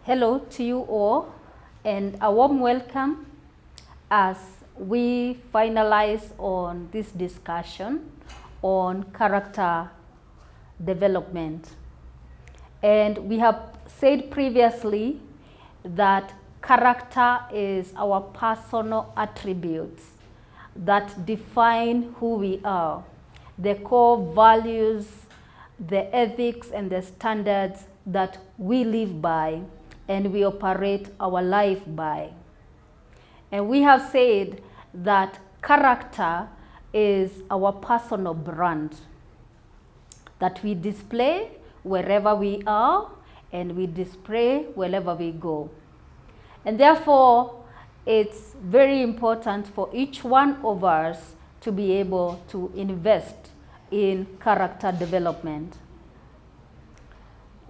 Hello to you all, and a warm welcome as we finalize on this discussion on character development. And we have said previously that character is our personal attributes that define who we are, the core values, the ethics and the standards that we live by and we operate our life by. And we have said that character is our personal brand that we display wherever we are and we display wherever we go. And therefore, it's very important for each one of us to be able to invest in character development.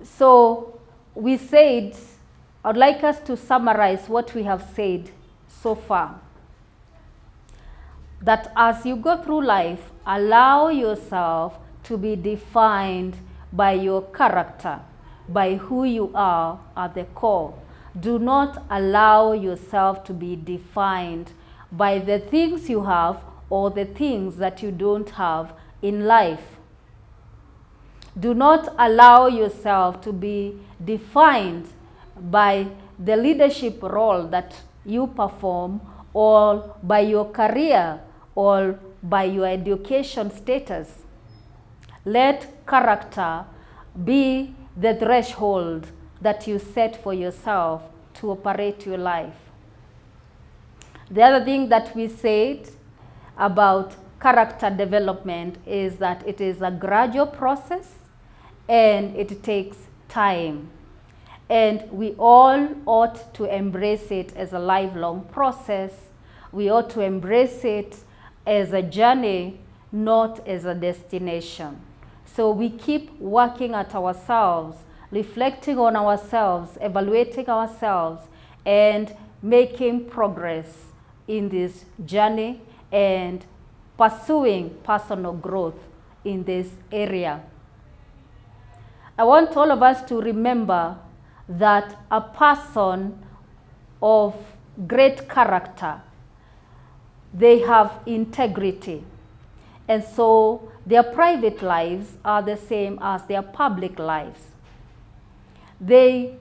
So we said, I'd like us to summarize what we have said so far. That as you go through life, allow yourself to be defined by your character, by who you are at the core. Do not allow yourself to be defined by the things you have or the things that you don't have in life. Do not allow yourself to be defined by the leadership role that you perform or by your career or by your education status. Let character be the threshold that you set for yourself to operate your life. The other thing that we said about character development is that it is a gradual process and it takes time. And we all ought to embrace it as a lifelong process. We ought to embrace it as a journey, not as a destination. So we keep working at ourselves, reflecting on ourselves, evaluating ourselves, and making progress in this journey and pursuing personal growth in this area. I want all of us to remember that a person of great character, they have integrity. And so their private lives are the same as their public lives. An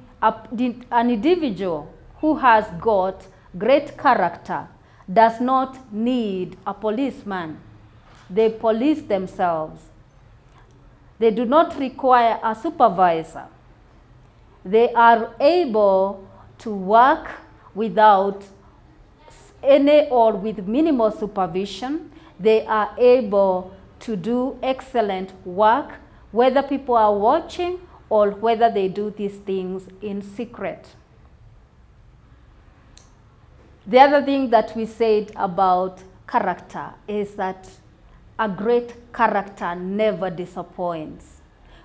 individual who has got great character does not need a policeman. They police themselves. They do not require a supervisor. They are able to work without any or with minimal supervision. They are able to do excellent work, whether people are watching or whether they do these things in secret. The other thing that we said about character is that a great character never disappoints.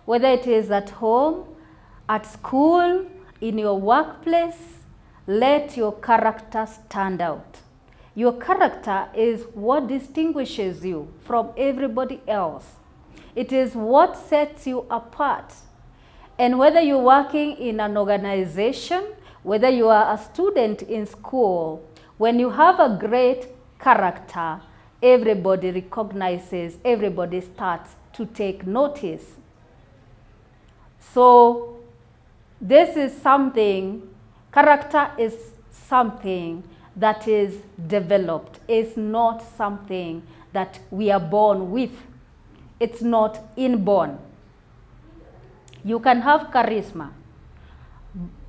Whether it is at home, at school, in your workplace, let your character stand out. Your character is what distinguishes you from everybody else. It is what sets you apart. And whether you're working in an organization, whether you are a student in school, when you have a great character, everybody recognizes, everybody starts to take notice. So this is something, character is something that is developed. It's not something that we are born with. It's not inborn. You can have charisma,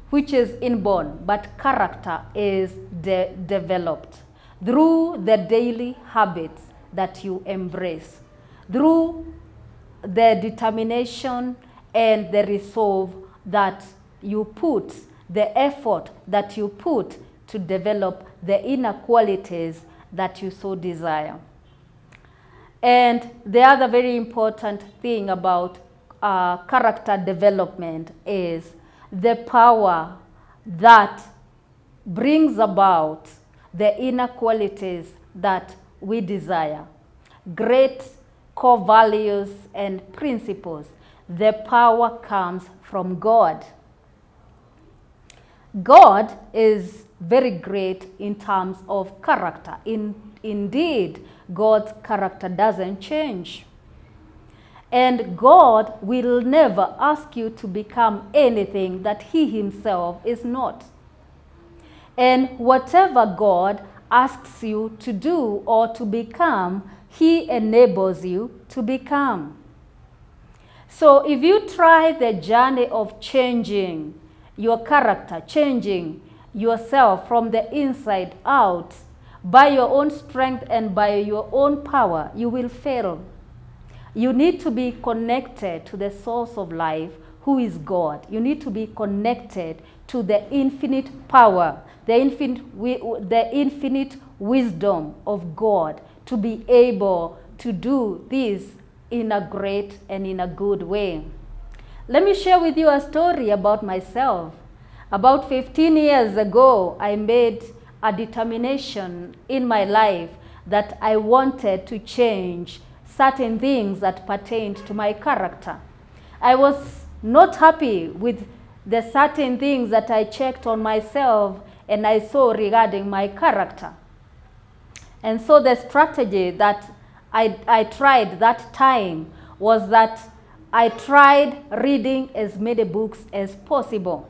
which is inborn, but character is developed through the daily habits that you embrace, through the determination and the resolve that you put, the effort that you put to develop the inner qualities that you so desire. And the other very important thing about character development is the power that brings about the inner qualities that we desire. Great core values and principles. The power comes from God. God is very great in terms of character. Indeed, God's character doesn't change. And God will never ask you to become anything that he himself is not. And whatever God asks you to do or to become, he enables you to become. So if you try the journey of changing your character, changing yourself from the inside out by your own strength and by your own power, you will fail. You need to be connected to the source of life, who is God. You need to be connected to the infinite power, the infinite wisdom of God to be able to do this in a great and in a good way. Let me share with you a story about myself. About 15 years ago, I made a determination in my life that I wanted to change certain things that pertained to my character. I was not happy with the certain things that I checked on myself and I saw regarding my character. And so the strategy that I tried that time was that I tried reading as many books as possible.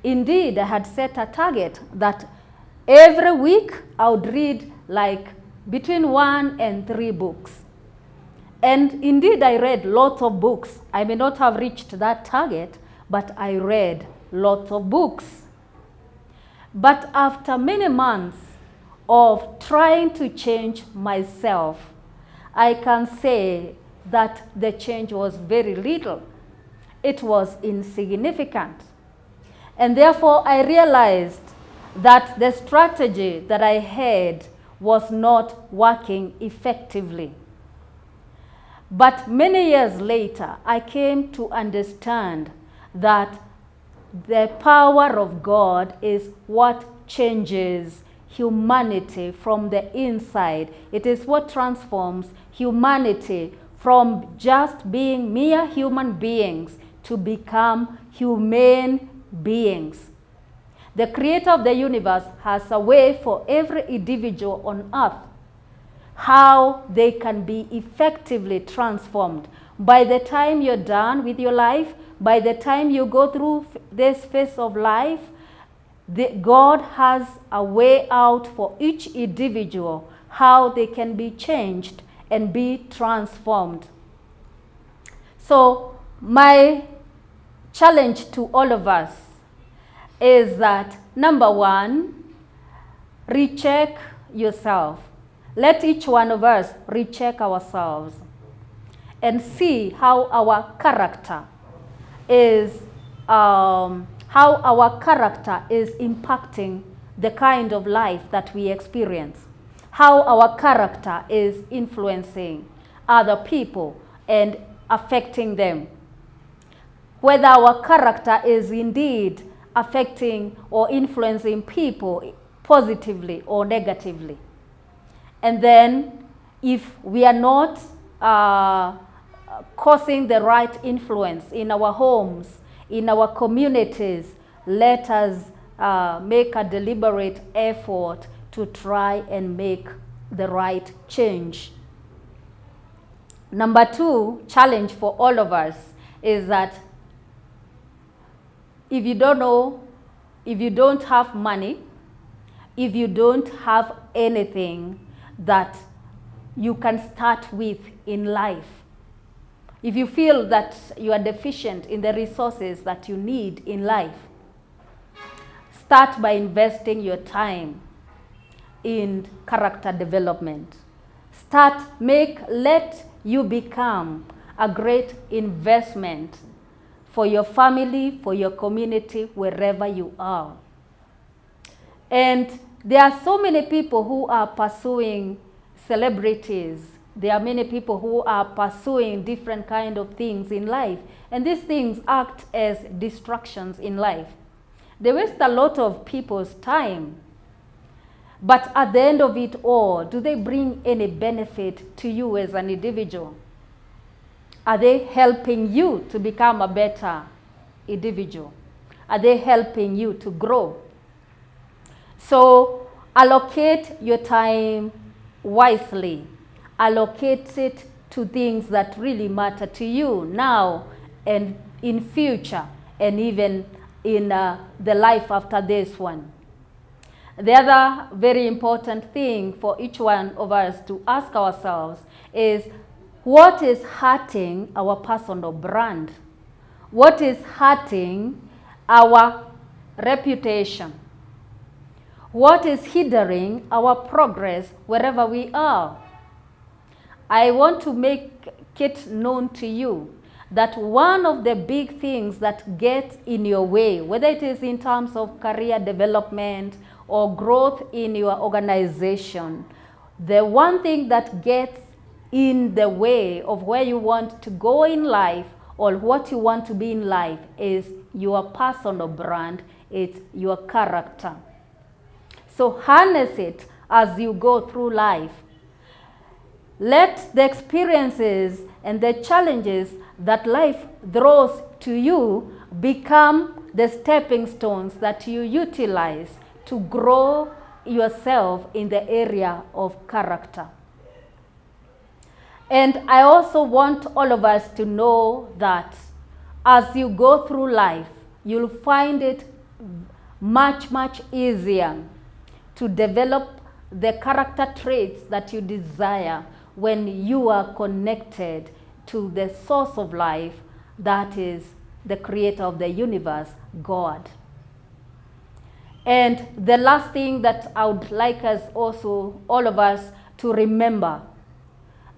Indeed, I had set a target that every week I would read like between 1 and 3 books. And indeed, I read lots of books. I may not have reached that target, but I read lots of books. But after many months of trying to change myself, I can say that the change was very little. It was insignificant. And therefore, I realized that the strategy that I had was not working effectively. But many years later, I came to understand that the power of God is what changes humanity from the inside. It is what transforms humanity from just being mere human beings to become humane beings. The creator of the universe has a way for every individual on earth how they can be effectively transformed. By the time you're done with your life, by the time you go through this phase of life, God has a way out for each individual how they can be changed and be transformed. So my challenge to all of us is that, number one, recheck yourself. Let each one of us recheck ourselves and see how our character is impacting the kind of life that we experience, how our character is influencing other people and affecting them, whether our character is indeed affecting or influencing people positively or negatively. And then if we are not causing the right influence in our homes, in our communities, let us make a deliberate effort to try and make the right change. Number two, challenge for all of us is that if you don't know, if you don't have money, if you don't have anything that you can start with in life, if you feel that you are deficient in the resources that you need in life, start by investing your time in character development. Let you become a great investment for your family, for your community, wherever you are. And there are so many people who are pursuing celebrities. There are many people who are pursuing different kind of things in life. And these things act as distractions in life. They waste a lot of people's time. But at the end of it all, do they bring any benefit to you as an individual? Are they helping you to become a better individual? Are they helping you to grow? So allocate your time wisely. Allocate it to things that really matter to you now and in future, and even in the life after this one. The other very important thing for each one of us to ask ourselves is, what is hurting our personal brand? What is hurting our reputation? What is hindering our progress wherever we are? I want to make it known to you that one of the big things that gets in your way, whether it is in terms of career development or growth in your organization, the one thing that gets in the way of where you want to go in life or what you want to be in life is your personal brand, it's your character. So harness it as you go through life. Let the experiences and the challenges that life throws to you become the stepping stones that you utilize to grow yourself in the area of character. And I also want all of us to know that as you go through life, you'll find it much, much easier to develop the character traits that you desire when you are connected to the source of life, that is the creator of the universe, God. And the last thing that I would like us also, all of us, to remember,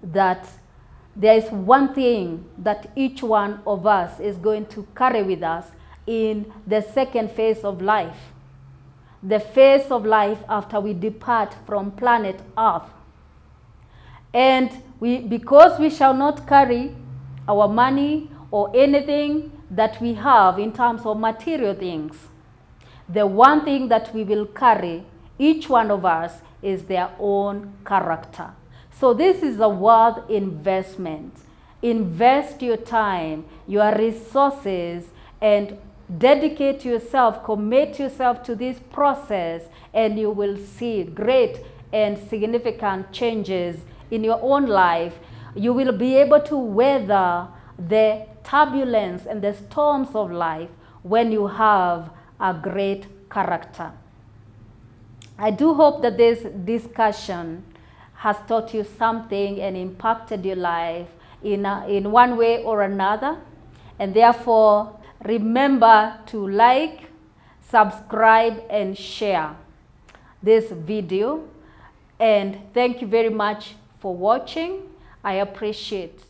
that there is one thing that each one of us is going to carry with us in the second phase of life. The phase of life after we depart from planet Earth. And because we shall not carry our money or anything that we have in terms of material things, the one thing that we will carry, each one of us, is their own character. So this is a worth investment. Invest your time, your resources, and dedicate yourself, commit yourself to this process, and you will see great and significant changes in your own life. You will be able to weather the turbulence and the storms of life when you have a great character. I do hope that this discussion has taught you something and impacted your life in one way or another. And therefore, remember to like, subscribe, and share this video. And thank you very much for watching. I appreciate